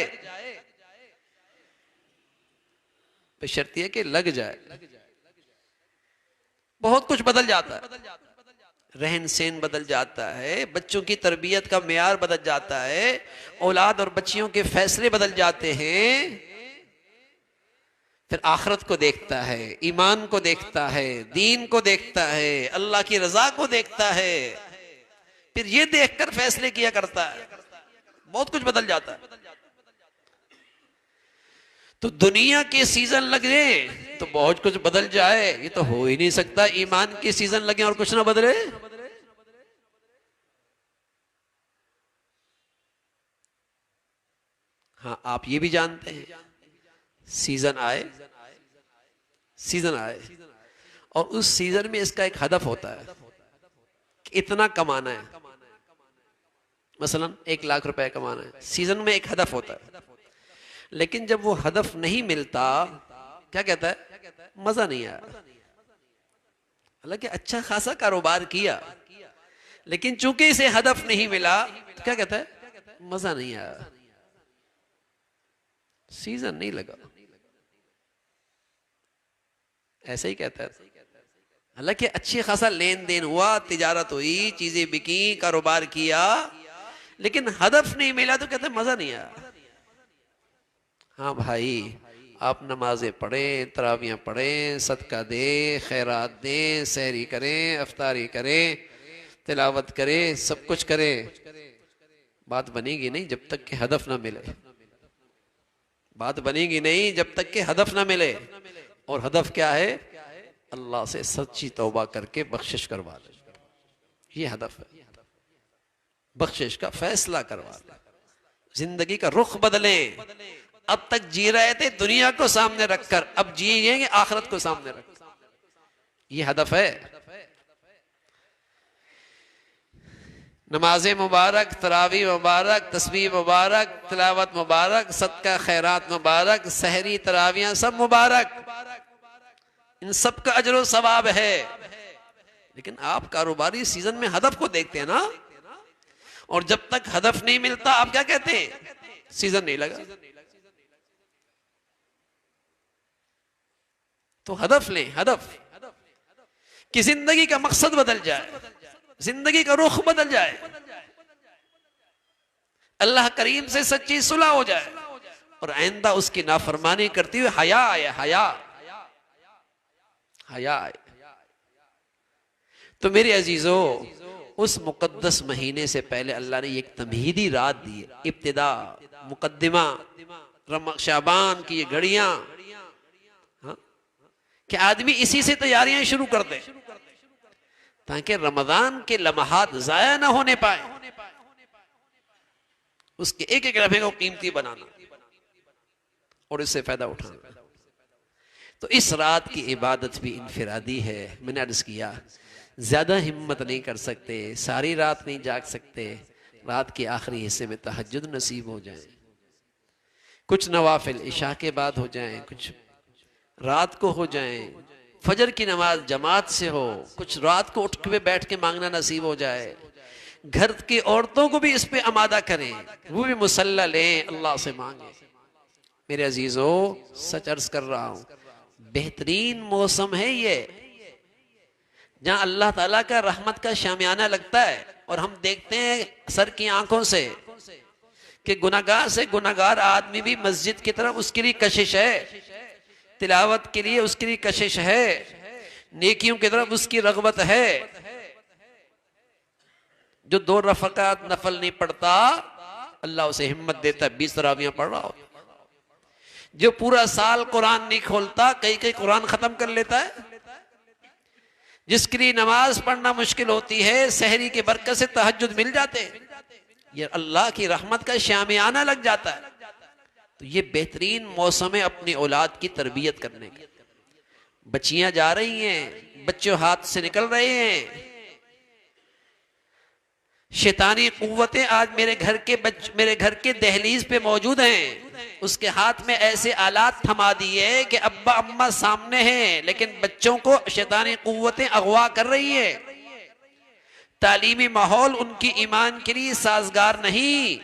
बशर्तिये कि लग जाए। बहुत कुछ बदल जाता है, रहन सहन बदल जाता है, बच्चों की तरबियत का मेयार बदल जाता है, औलाद और बच्चियों के फैसले बदल जाते हैं। फिर आखिरत को देखता है, ईमान को देखता है, दीन को देखता है, अल्लाह की रजा को देखता है, फिर ये देखकर फैसले किया करता है। बहुत कुछ बदल जाता है। तो दुनिया के सीजन लगे तो बहुत कुछ बदल जाए, ये तो हो ही नहीं सकता। ईमान के सीजन लगे और कुछ ना बदले। हाँ, आप ये भी जानते हैं सीजन आए, सीजन आए और उस सीजन में इसका एक हदफ होता है कि इतना कमाना है, मसलन 1 लाख रुपए कमाना है, सीजन में एक हदफ होता है। लेकिन जब वो हदफ नहीं मिलता, क्या कहता है? मजा नहीं आया। हालांकि अच्छा खासा कारोबार किया, लेकिन चूंकि इसे हदफ नहीं मिला तो क्या कहता है? मजा नहीं आया, सीजन नहीं लगा। ऐसे ही कहता है। हालांकि अच्छी खासा लेन देन हुआ, तिजारत हुई, चीजें बिकी, कारोबार किया, लेकिन हदफ नहीं मिला तो कहते मजा नहीं आया। हाँ भाई, आप नमाजें पढ़ें, तरावियां पढ़ें, सदका दें, खैरात दें, सहरी करें, अफ्तारी करें, तिलावत करें, सब कुछ करें, बात बनेगी नहीं जब तक कि हदफ ना मिले। बात बनेगी नहीं जब तक कि हदफ ना मिले। और हदफ क्या है? अल्लाह से सच्ची तौबा करके बख्शिश करवा दे, ये हदफ है। बख्शिश का फैसला करवा दे, जिंदगी का रुख बदले। अब तक जी रहे थे दुनिया को सामने रखकर, अब जिएंगे आखिरत को सामने रखकर, ये हदफ है। नमाज़े मुबारक, तरावी मुबारक, तस्बीह मुबारक, तिलावत मुबारक, सदका खैरात मुबारक, सहरी तरावियां सब मुबारक, इन सब का अजर व सवाब है। लेकिन आप कारोबारी सीजन में हदफ को देखते हैं ना, और जब तक हदफ नहीं मिलता आप क्या कहते हैं? सीजन नहीं लगा। तो हदफ लें, हदफ कि जिंदगी का मकसद बदल जाए, जिंदगी का रुख बदल जाए, अल्लाह करीम से सच्ची सुलह हो जाए, और आइंदा उसकी नाफरमानी करती हुई हया आए, हया हया आए। तो मेरे अजीजों, उस मुकद्दस महीने से पहले अल्लाह ने एक तमहीदी रात दी है, इब्तिदा, मुकद्दिमा, शाबान की ये घड़ियां, कि आदमी इसी से तैयारियां शुरू कर दे ताकि रमजान के लम्हात जाया ना होने पाए। उसके एक एक लम्हे को कीमती बनाना और इससे फायदा उठाना। तो इस रात की इबादत भी इनफिरादी है। मैंने अर्ज किया, ज्यादा हिम्मत नहीं कर सकते, सारी रात नहीं जाग सकते, रात के आखिरी हिस्से में तहज्जुद नसीब हो जाए, कुछ नवाफिल इशा के बाद हो जाएं, कुछ रात को हो जाएं, फजर की नमाज जमात से हो, कुछ रात को उठ के बैठ के मांगना नसीब हो जाए। घर की औरतों को भी इस पे आमादा करें, वो भी मुसल्ला लें, अल्लाह से मांगे। मेरे अजीजों, सच अर्ज कर रहा हूं, बेहतरीन मौसम है ये, जहां अल्लाह ताला का रहमत का शामियाना लगता है। और हम देखते हैं सर की आंखों से कि गुनाहगार से गुनाहगार आदमी भी मस्जिद की तरफ उसके लिए कशिश है, तिलावत के लिए उसके लिए कशिश है, नेकियों की तरफ उसकी रगबत है। जो 2 रफ़क़ात नफल नहीं पढ़ता, अल्लाह उसे हिम्मत देता है 20 तरावियां पढ़ रहा हो। जो पूरा साल कुरान नहीं खोलता, कई कई कुरान खत्म कर लेता है। जिसके लिए नमाज पढ़ना मुश्किल होती है, सहरी के बरकत से तहज्जुद मिल जाते हैं। ये अल्लाह की रहमत का शामियाना लग जाता है। तो ये बेहतरीन मौसम है अपनी औलाद की तरबियत करने का। बच्चियां जा रही हैं, बच्चों हाथ से निकल रहे हैं। शैतानी कुव्वतें आज मेरे घर के दहलीज पे मौजूद हैं। उसके हाथ में ऐसे आलात थमा दिए कि अब्बा अम्मा सामने हैं, लेकिन बच्चों को शैतानी कुव्वतें अगवा कर रही है। तालीमी माहौल उनकी ईमान के लिए साजगार नहीं,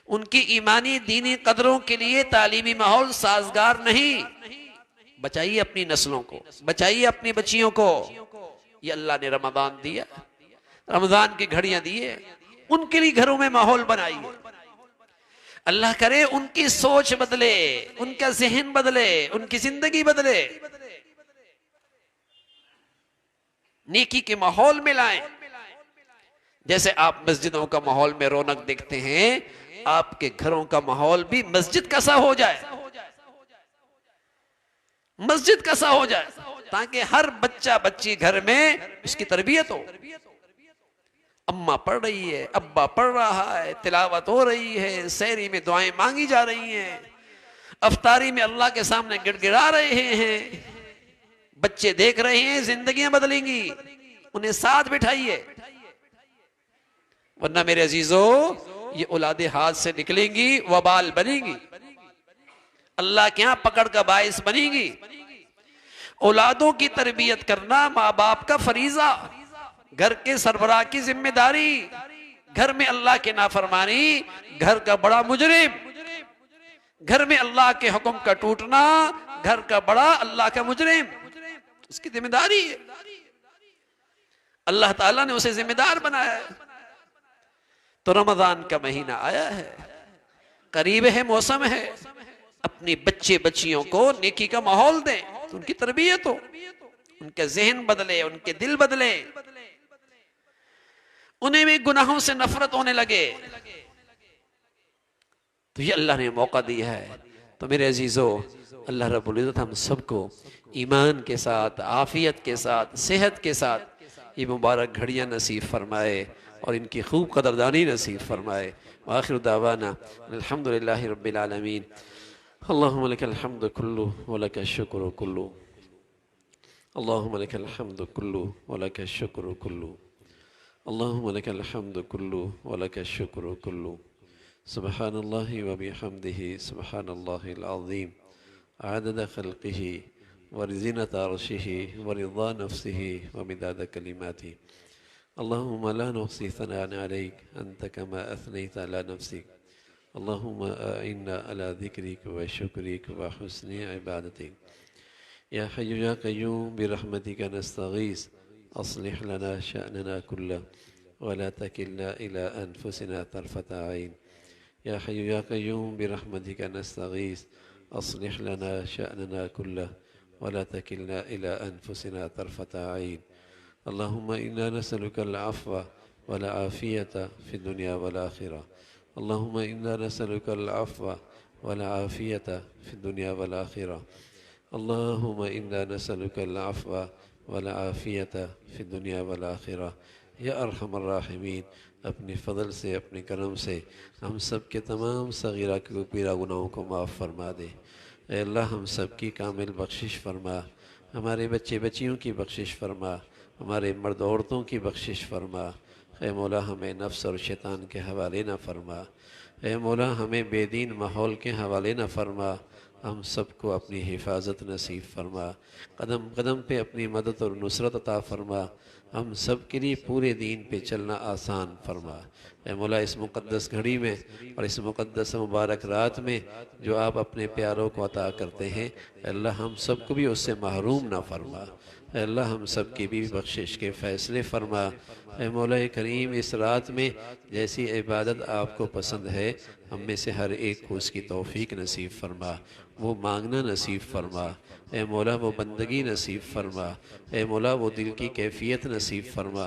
उनकी ईमानी दीनी कदरों के लिए तालीमी माहौल साजगार नहीं। बचाइए अपनी नस्लों को, बचाइए अपनी बच्चियों को। ये अल्लाह ने रमजान दिया, रमजान की घड़ियां दिए, उनके लिए घरों में माहौल बनाइए। अल्लाह करे उनकी सोच बदले, उनका जहन बदले, उनकी जिंदगी बदले, नेकी के माहौल में लाएं। जैसे आप मस्जिदों का माहौल में रौनक देखते हैं, आपके घरों का माहौल भी मस्जिद का सा हो जाए, मस्जिद का सा हो जाए, ताकि हर बच्चा बच्ची घर में उसकी तरबियत हो। अम्मा पढ़ रही है, अब्बा पढ़ रहा है, तिलावत हो रही है, सहरी में दुआएं मांगी जा रही हैं, अफ्तारी में अल्लाह के सामने गिड़गिड़ा रहे हैं, बच्चे देख रहे हैं, जिंदगियां बदलेंगी। उन्हें साथ बिठाइए, वरना मेरे अजीजों ये औलादे हाथ से निकलेंगी, वबाल बनेंगी, अल्लाह के यहां पकड़ का बाइस बनेगी। औलादों की तरबियत करना माँ बाप का फरीजा, घर के सरबराह की जिम्मेदारी। घर में अल्लाह के नाफरमानी, घर का बड़ा मुजरिम, घर में अल्लाह के हुक्म का टूटना, घर का बड़ा अल्लाह का मुजरिम, उसकी जिम्मेदारी है। अल्लाह ताला ने उसे जिम्मेदार बनाया है। तो रमजान का महीना आया है, करीब है, मौसम है, अपनी बच्चे बच्चियों को नेकी का माहौल दें, तो उनकी तरबियत हो, उनके जहन बदले, उनके दिल बदले, उन्हें भी गुनाहों से नफरत होने लगे। तो ये अल्लाह ने मौका दिया है। तो मेरे अजीजों, अल्लाह रब्बुल इज्जत हम सबको ईमान के साथ, आफियत के साथ, सेहत के साथ ये मुबारक घड़ियां नसीब फरमाए और इनकी खूब कदरदानी नसीब फरमाए। आखिर दावाना अल्हम्दुलिल्लाहि रब्बिल आलमीन। अल्लाहुम्मा लकल हम्दु कुल्लु व लकल शुक्र कुल्लु। अल्लाहुम्मा लकल हम्दु कुल्लु व लकल शुक्र कुल्लु। अल्लाहुम्मा लकल हम्दु कुल्लु व लकल शुक्र कुल्लु। सुब्हानल्लाहि व बिहम्दिही सुब्हानल्लाहिल अज़ीम। अदद खल्क़िही व ज़ीनत अर्शिही व रिज़ा नफ्सिही व मिदाद कलिमातिही। अल्लाहुम्मा ला नुहसी सनाअन अलैक अंत कमा अथनैत अला नफ्सिक। अल्लाहुम्मा अइन्ना अला ज़िक्रिक व शुक्रिक व हुस्नि इबादतिक। या हय्यु या क़य्यूम बिरहमतिका नस्तगीस अस्लिह लना शअनना कुल्लह व ला तकिलना इला अनफुसिना तर्फता ऐन। या हय्यु या क़य्यूम बिरहमतिका नस्तगीस अस्लिह लना शअनना कुल्लह व ला तकिलना इला अनफुसिना तर्फता ऐन। अल्लाहुम्मा इन्ना नसअलुकल अफ़्व वल आफ़ियता फ़िद दुनिया वल आख़िरह। अल्लाहुम्मा इन्ना नसअलुकल अफ़्व वल आफ़ियता फ़िद दुनिया वल आख़िरह। अल्लाहुम्मा इन्ना नसअलुकल अफ़्व वल आफ़ियता फ़िद दुनिया वल आख़िरह। या अरहमर राहिमीन, अपने फ़ज़ल से, अपने करम से हम सब के तमाम सग़ीरा कबीरा गुनाहों को माफ़ फरमा दे। ऐ अल्लाह, हम सब की कामिल बख्शिश फरमा, हमारे बच्चे बच्चियों की बख्शिश फरमा, हमारे मर्द औरतों की बख्शिश फरमा, ऐ मौला हमें नफ्स और शैतान के हवाले न फरमा। ऐ मौला हमें बेदीन माहौल के हवाले न फरमा। हम सबको अपनी हिफाजत नसीब फरमा। कदम कदम पे अपनी मदद और नुसरत अता फरमा। हम सब के लिए पूरे दीन पे चलना आसान फरमा। ऐ मौला इस मुक़द्दस घड़ी में और इस मुक़द्दस मुबारक रात में जो आप अपने प्यारों को अता करते हैं, अल्लाह हम सबको भी उससे महरूम ना फरमा। अल्लाह हम सब की भी बख्शिश के फ़ैसले फरमा। ऐ मौला करीम इस रात में जैसी इबादत आपको पसंद है, हम में से हर एक को उसकी तौफीक नसीब फरमा, वो मांगना नसीब फरमा। ऐ मौला वो बंदगी नसीब फरमा। ऐ मौला वो दिल की कैफियत नसीब फरमा।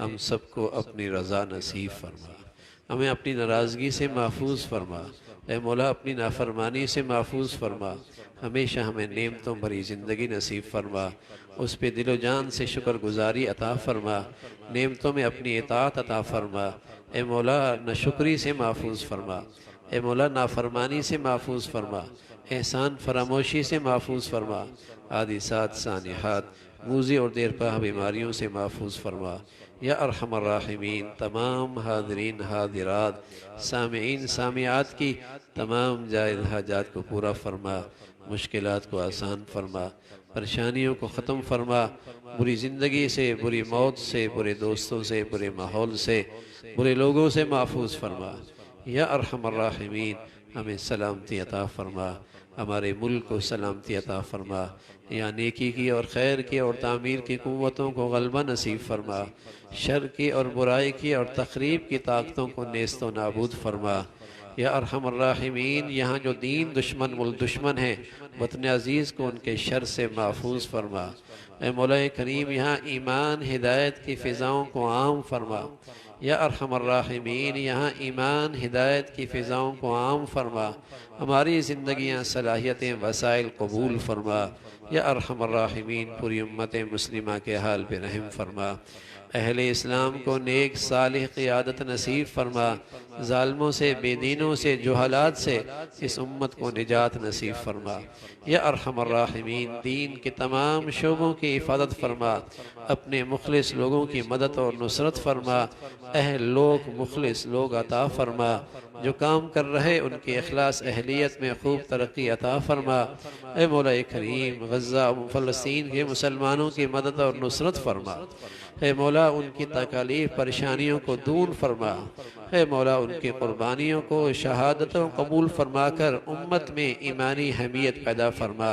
हम सबको अपनी रज़ा नसीब फरमा। हमें अपनी नाराज़गी से महफूज फरमा। ऐ मौला अपनी नाफरमानी से महफूज फरमा। हमेशा हमें नेमतों भरी ज़िंदगी नसीब फरमा। उस पे दिलो जान से शुक्रगुजारी अता फरमा। नेमतों में अपनी इताअत अता फरमा। ए मौला नाशुक्री से महफूज फरमा। ए मौला नाफरमानी से महफूज फरमा। एहसान फरामोशी से महफूज फरमा। हादिसात सानिहात मूज़ी और देरपा बीमारियों से महफूज फरमा। या अरहमर राहिमीन तमाम हाज़रीन हाज़िरात सामीईन सामियात की तमाम जायज़ हाजात को पूरा फरमा। मुश्किलात को आसान फरमा। परेशानियों को ख़त्म फरमा। बुरी ज़िंदगी से, बुरी मौत से, बुरे दोस्तों से, बुरे माहौल से, बुरे लोगों से महफूज फरमा। या अरहमर राहिमीन हमें सलामती अता फरमा। हमारे मुल्क को सलामती अता फरमा। या नेकी की और खैर की और तामीर की क़ुव्वतों को गलबा नसीब फरमा। शर की और बुराई की और तखरीब की ताकतों को नेस्त व नाबूद फरमा। या अरहमर राहिमीन यहाँ जो दीन दुश्मन मुल्क दुश्मन है, वतन अज़ीज़ को उनके शर से महफूज फरमा। ए मौला करीम यहाँ ईमान हिदायत की फ़िज़ाओं को आम फरमा। या अरहमर राहिमीन यहाँ ईमान हिदायत की फ़िज़ाओं को आम फरमा। हमारी ज़िंदगियाँ सलाहियतें वसाइल कबूल फरमा। या अरहमर राहिमीन पूरी उम्मत मुस्लिमा के हाल पे रहम फरमा। अहले इस्लाम को नेक सालिह क़ियादत नसीब फरमा। ज़ालिमों से, बेदीनों से, जुहलात से इस उम्मत को निजात नसीब फरमा। या अरहमर राहिमीन दीन के तमाम शोबों की हिफाजत फरमा। अपने मुखलिस लोगों की मदद और नुसरत फरमा। अहल लोग मुखलिस लोग अता फरमा। जो काम कर रहे उनकी इखलास अहलियत में खूब तरक्की अता फरमा। ए मौला करीम गज़ा फ़लस्तीन के मुसलमानों की मदद और नुसरत फरमा। है मौला उनकी तकालीफ परेशानियों को दूर फरमा। है मौला उनकी क़ुरबानियों को शहादतों कबूल फरमा कर उम्मत में ईमानी हमीयत पैदा फरमा।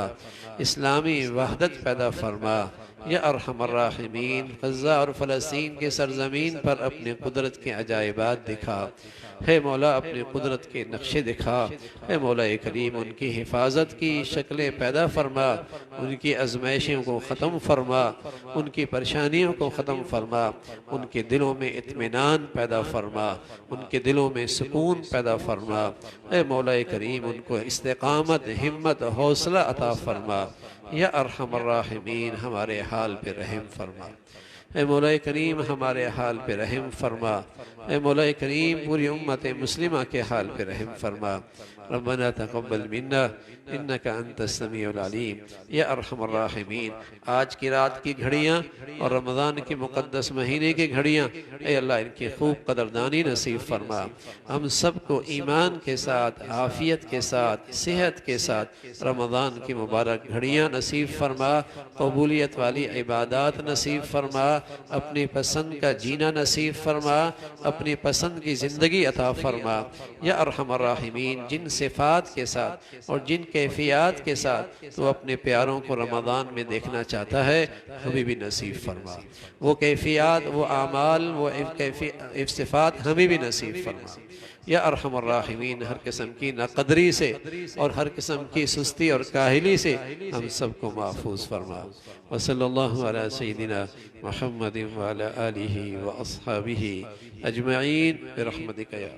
इस्लामी वहदत पैदा फरमा। या अरहमर राहिमीन गज़ा और फ़लस्तीन के सरज़मीन पर अपने कुदरत के अजाइबात दिखा। है मौला अपनी कुदरत के नक्शे दिखा। है मौला करीम उनकी हिफाजत की शक्लें पैदा फरमा। उनकी आजमाइशों को ख़त्म फरमा। उनकी परेशानियों को ख़त्म फरमा। उनके दिलों में इत्मीनान पैदा फरमा। उनके दिलों में सुकून पैदा फरमा। है मौला करीम उनको इस्तिक़ामत, हिम्मत, हौसला अता फरमा। या अरहमर राहिमीन हमारे हाल पे रहम फरमा। ए मौला करीम हमारे हाल पे रहम फरमा। ए मौला करीम पूरी उम्मत मुस्लिमा के हाल पे रहम फरमा। रब्बना तक़ब्बल मिन्ना इन्नका अंतस समीउल अलीम। या अरहमर राहिमीन आज की रात की घड़ियाँ और रमज़ान के मुक़द्दस महीने की घड़ियाँ ए अल्लाह इनकी खूब कदरदानी नसीब फरमा। हम सबको ईमान के साथ, आफ़ियत के साथ, सेहत के साथ रमज़ान की मुबारक घड़ियाँ नसीब फरमा। कबूलियत वाली इबादत नसीब फरमा। अपनी पसंद का जीना नसीब फरमा। अपनी पसंद की ज़िंदगी अता फरमा। या अरहमर राहिमीन जिन सिफ़ात के साथ और जिन कैफियत के साथ तो अपने प्यारों को रमज़ान में देखना चाहता है, हमें भी नसीब फरमा। वो कैफियत, वो आमाल, वो सिफ़ात हमें भी नसीब फरमा। या अरहमर राहिमीन हर किस्म की नाक़दरी से और हर किस्म की सुस्ती और काहिली से हम सबको महफूज फरमा। व सल्लल्लाहु अला सय्यिदिना मुहम्मदिन व अला आलिहि व अस्हाबिहि अजमईन बिरहमतिका या